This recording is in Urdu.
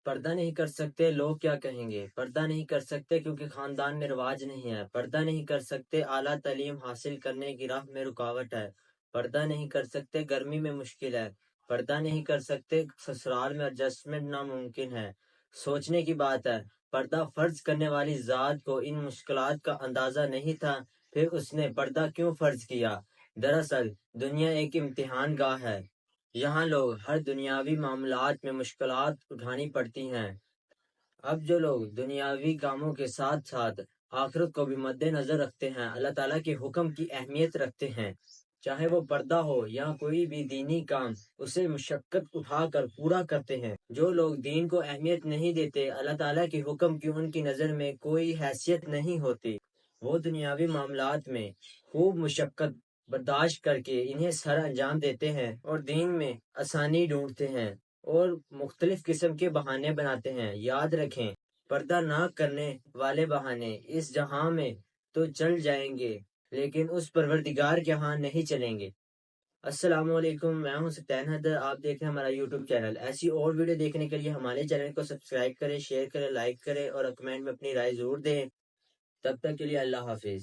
پردہ نہیں کر سکتے لوگ کیا کہیں گے، پردہ نہیں کر سکتے کیونکہ خاندان میں رواج نہیں ہے، پردہ نہیں کر سکتے اعلیٰ تعلیم حاصل کرنے کی راہ میں رکاوٹ ہے، پردہ نہیں کر سکتے گرمی میں مشکل ہے، پردہ نہیں کر سکتے سسرال میں ایڈجسٹمنٹ ناممکن ہے۔ سوچنے کی بات ہے، پردہ فرض کرنے والی ذات کو ان مشکلات کا اندازہ نہیں تھا، پھر اس نے پردہ کیوں فرض کیا؟ دراصل دنیا ایک امتحان گاہ ہے، یہاں لوگ ہر دنیاوی معاملات میں مشکلات اٹھانی پڑتی ہیں۔ اب جو لوگ دنیاوی کاموں کے ساتھ ساتھ آخرت کو بھی مد نظر رکھتے ہیں، اللہ تعالیٰ کے حکم کی اہمیت رکھتے ہیں، چاہے وہ پردہ ہو یا کوئی بھی دینی کام، اسے مشقت اٹھا کر پورا کرتے ہیں۔ جو لوگ دین کو اہمیت نہیں دیتے، اللہ تعالیٰ کے حکم کی ان کی نظر میں کوئی حیثیت نہیں ہوتی، وہ دنیاوی معاملات میں خوب مشقت برداشت کر کے انہیں سر انجام دیتے ہیں اور دین میں آسانی ڈھونڈتے ہیں اور مختلف قسم کے بہانے بناتے ہیں۔ یاد رکھیں، پردہ نہ کرنے والے بہانے اس جہاں میں تو چل جائیں گے لیکن اس پروردگار کے ہاں نہیں چلیں گے۔ السلام علیکم، میں ہوں سطین حیدر، آپ دیکھ رہے ہیں ہمارا یوٹیوب چینل۔ ایسی اور ویڈیو دیکھنے کے لیے ہمارے چینل کو سبسکرائب کریں، شیئر کریں، لائک کریں اور کمنٹ میں اپنی رائے ضرور دیں۔ تب تک کے لیے اللہ حافظ۔